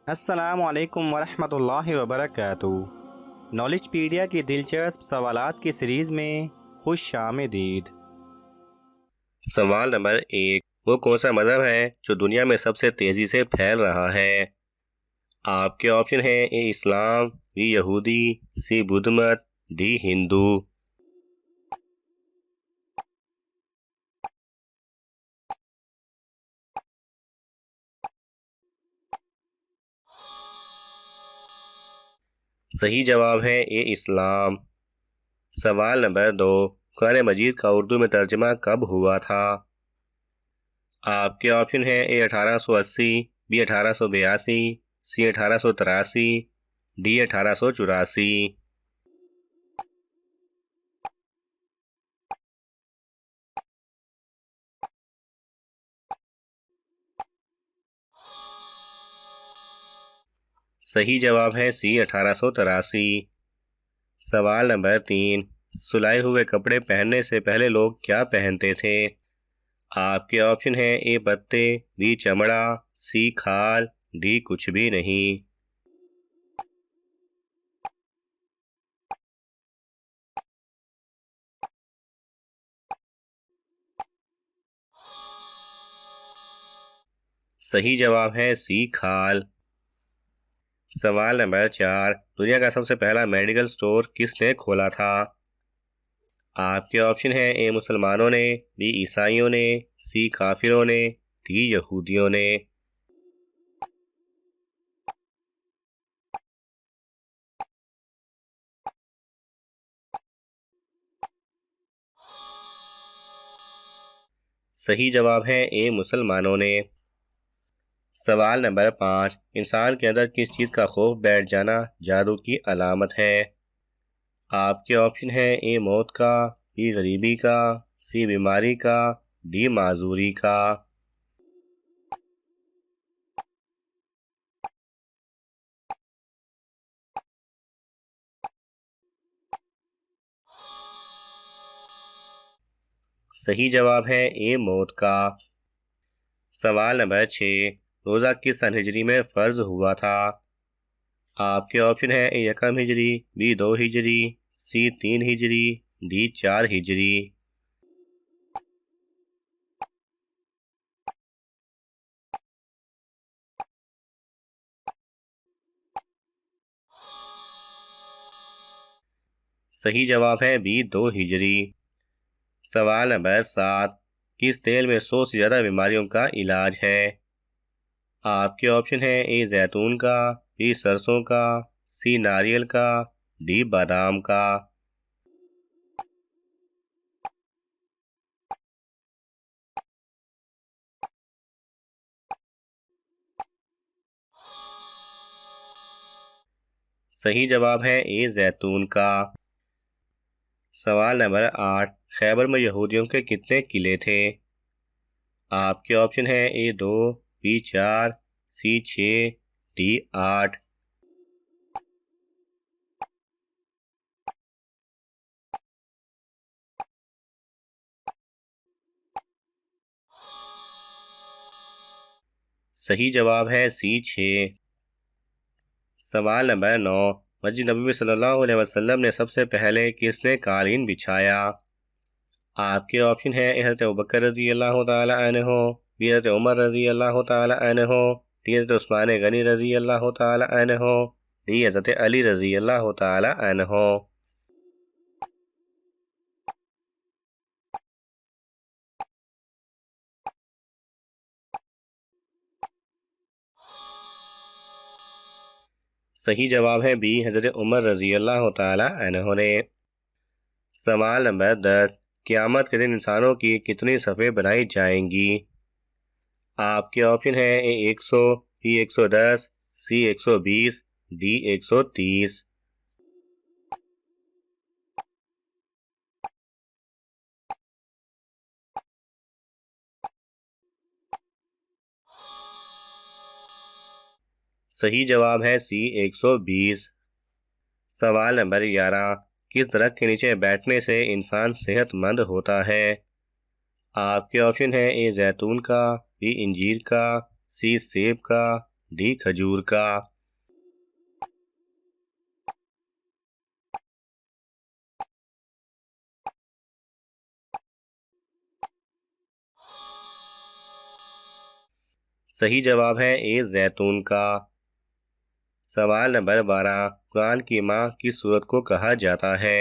अस्सलाम वालेकुम वरहमतुल्लाहि वबरकातुहू। नॉलेजपीडिया की दिलचस्प सवालात की सीरीज़ में खुश आमदीद। सवाल नंबर 1। वो कौन सा मज़हब है जो दुनिया में सबसे तेज़ी से फैल रहा है? आपके ऑप्शन है ए इस्लाम, बी यहूदी, सी बुद्ध मत, डी हिंदू। सही जवाब है ए इस्लाम। सवाल नंबर 2। कुरान मजीद का उर्दू में तर्जमा कब हुआ था? आपके ऑप्शन है ए 1880, बी 1882, सी 1883, डी 1884। सही जवाब है सी 1883। सवाल नंबर 3। सुलाए हुए कपड़े पहनने से पहले लोग क्या पहनते थे? आपके ऑप्शन है ए पत्ते, बी चमड़ा, सी खाल, डी कुछ भी नहीं। सही जवाब है सी खाल। सवाल नंबर 4। दुनिया का सबसे पहला मेडिकल स्टोर किसने खोला था? आपके ऑप्शन है ए मुसलमानों ने, बी ईसाइयों ने, सी काफिरों ने, डी यहूदियों ने। सही जवाब है ए मुसलमानों ने। सवाल नंबर 5। इंसान के अंदर किस चीज़ का खौफ बैठ जाना जादू की अलामत है? आपके ऑप्शन है ए मौत का, बी गरीबी का, सी बीमारी का, डी माजूरी का। सही जवाब है ए मौत का। सवाल नंबर 6। रोज़ा किस सन हिजरी में फ़र्ज हुआ था? आपके ऑप्शन है ए यकम हिजरी, बी 2 हिजरी, सी 3 हिजरी, डी 4 हिजरी। सही जवाब है बी 2 हिजरी। सवाल नंबर 7। किस तेल में 100 से ज़्यादा बीमारियों का इलाज है? आपके ऑप्शन है ए जैतून का, बी सरसों का, सी नारियल का, डी बादाम का। सही जवाब है ए जैतून का। सवाल नंबर 8। खैबर में यहूदियों के कितने किले थे? आपके ऑप्शन है ए 2, बी 4, सी 6, डी 8। सही जवाब है सी 6। सवाल नंबर 9। मस्जिद नबी सल्लल्लाहु अलैहि वसल्लम ने सबसे पहले किसने कालीन बिछाया? आपके ऑप्शन है हज़रत अबू बकर रजी अल्लाह तआला अन्हु, बी हज़रत उमर रजी अल्लाह तआला अन्हु, डी हज़रत उस्मान गनी रजी अल्लाह तआला अन्हु, डी हज़रत अली रजी अल्लाह तआला अन्हु। सही जवाब है बी हज़रत उमर रजी अल्लाह तआला अन्हु ने। सवाल नंबर 10। क़यामत के दिन इंसानों की कितनी सफ़ें बनाई जाएंगी? आपके ऑप्शन है ए 100, बी 110, सी 120, डी 130। सही जवाब है सी 120। सवाल नंबर 11। किस दरख्त के नीचे बैठने से इंसान सेहतमंद होता है? आपके ऑप्शन है ए जैतून का, बी इंजीर का, सी सेब का, डी खजूर का। सही जवाब है ए जैतून का। सवाल नंबर 12, कुरान की माँ किस सूरत को कहा जाता है?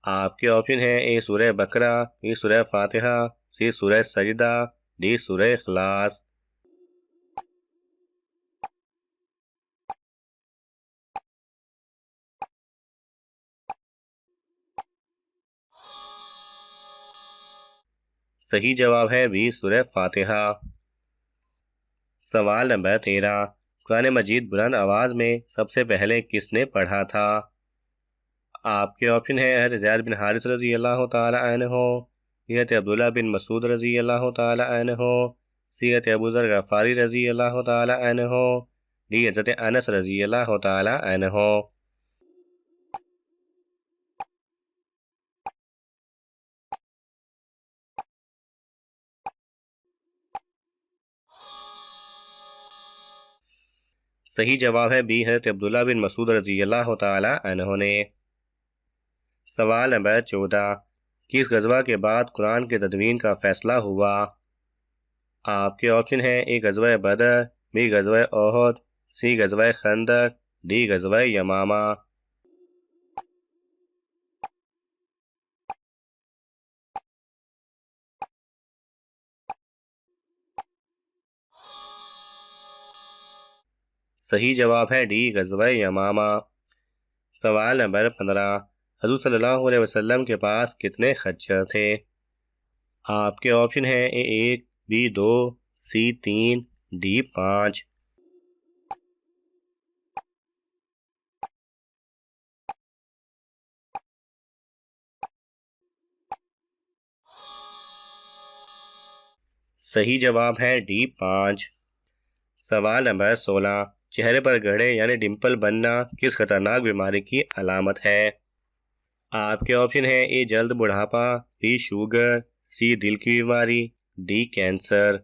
आपके ऑप्शन है ए सूरह बकरा, बी सूरह फातिहा, सी सूरह सजदा, डी सूरह इखलास। सही जवाब है बी सूरह फातिहा। सवाल नंबर 13, कुरान मजीद बुलंद आवाज में सबसे पहले किसने पढ़ा था? आपके ऑप्शन है हज़रत ज़ैद बिन हारिस रजी अल्लाह तआला अन्हो, हज़रत अब्दुल्लाह बिन मसूद रजी अल्लाह तआला अन्हो, सी हज़रत अबू ज़र गफ़ारी रजी अल्लाह तआला अन्हो, डी हज़रत अनस रजी अल्लाह तआला अन्हो। सही जवाब है बी हज़रत अब्दुल्लाह बिन मसूद रजी अल्लाह तआला अन्हो ने। सवाल नंबर 14, किस गज़वा के बाद कुरान के तदवीन का फैसला हुआ? आपके ऑप्शन है ए गज़वा बदर, बी गज़वा ओहद, सी गज़वा खंदक, डी गज़वा यमामा। सही जवाब है डी गज़वा यमामा। सवाल नंबर 15, हज़ूर सल्लल्लाहु अलैहि वसल्लम के पास कितने खच्चर थे? आपके ऑप्शन है ए 1, बी 2, सी 3, डी 5। सही जवाब है डी 5। सवाल नंबर 16, चेहरे पर गड़े यानी डिम्पल बनना किस खतरनाक बीमारी की अलामत है? आपके ऑप्शन है ए जल्द बुढ़ापा, बी शुगर, सी दिल की बीमारी, डी कैंसर।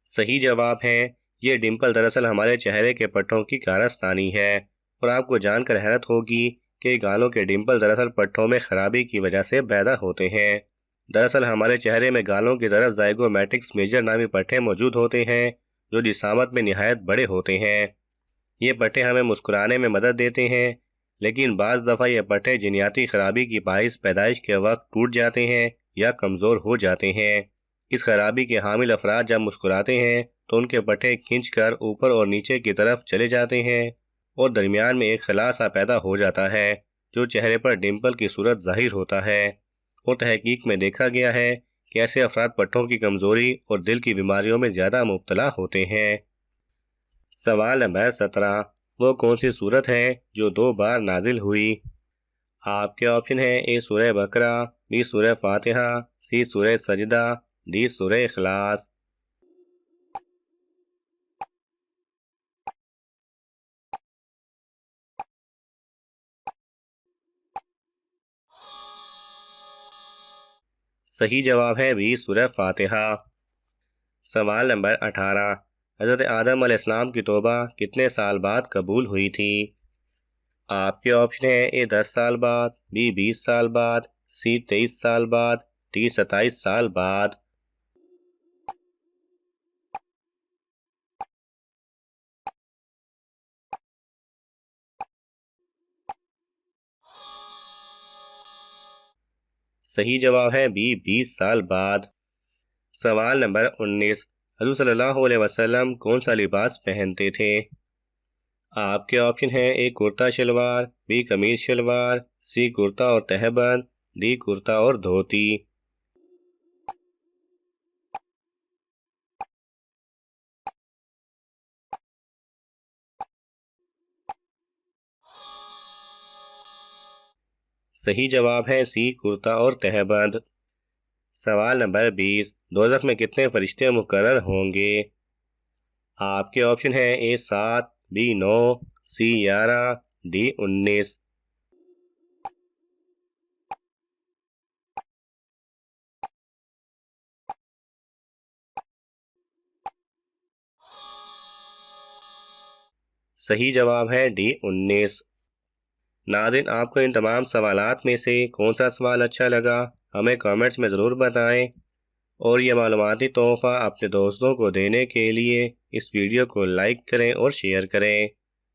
सही जवाब है ये डिम्पल दरअसल हमारे चेहरे के पट्टों की कारस्तानी है। और आपको जानकर हैरत होगी कि गालों के डिम्पल दरअसल पट्टों में खराबी की वजह से पैदा होते हैं। दरअसल हमारे चेहरे में गालों की तरफ जाइगोमैटिक्स मेजर नामी पट्टे मौजूद होते हैं जो जिसामत में निहायत बड़े होते हैं। ये पट्टे हमें मुस्कुराने में मदद देते हैं, लेकिन बाज़ दफ़ा ये पट्टे जिनियाती खराबी की बाइस पैदाइश के वक्त टूट जाते हैं या कमज़ोर हो जाते हैं। इस खराबी के हामिल अफराद जब मुस्कुराते हैं तो उनके पट्टे खींच कर ऊपर और नीचे की तरफ चले जाते हैं और दरमियान में एक खला सा पैदा हो जाता है जो चेहरे पर डिम्पल की सूरत ज़ाहिर होता है। और तहकीक में देखा गया है कि ऐसे अफराद पट्टों की कमज़ोरी और दिल की बीमारियों में ज़्यादा मुब्तला होते हैं। सवाल नंबर 17, वो कौन सी सूरत है जो 2 बार नाजिल हुई? आपके ऑप्शन है ए सूरह बकरा, बी सूरह फातिहा, सी सूरह सजदा, डी सूरह इखलास। सही जवाब है बी सूरह फातिहा। सवाल नंबर 18, हज़रत आदम अलैहिस्सलाम की तौबा कितने साल बाद कबूल हुई थी? आपके ऑप्शन है ए 10 साल बाद, बी 20 साल बाद, सी 23 साल बाद, डी 27 साल बाद। सही जवाब है बी 20 साल बाद। सवाल नंबर 19, हज़रत सल्लल्लाहु अलैहि वसल्लम कौन सा लिबास पहनते थे? आपके ऑप्शन है ए कुर्ता शलवार, बी कमीज शलवार, सी कुर्ता और तहबंद, डी कुर्ता और धोती। सही जवाब है सी कुर्ता और तहबंद। सवाल नंबर 20, दोज़ख में कितने फरिश्ते मुकर्रर होंगे? आपके ऑप्शन है ए 7, बी 9, सी 11, डी 19। सही जवाब है डी 19। नाज़रीन, आपको इन तमाम सवालात में से कौन सा सवाल अच्छा लगा हमें कमेंट्स में ज़रूर बताएं, और यह मालूमाती तोहफ़ा अपने दोस्तों को देने के लिए इस वीडियो को लाइक करें और शेयर करें।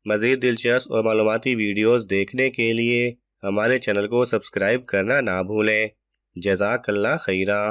मज़ीद दिलचस्प और मालूमाती वीडियोज़ देखने के लिए हमारे चैनल को सब्सक्राइब करना ना भूलें। जज़ाकल्लाह खैरा।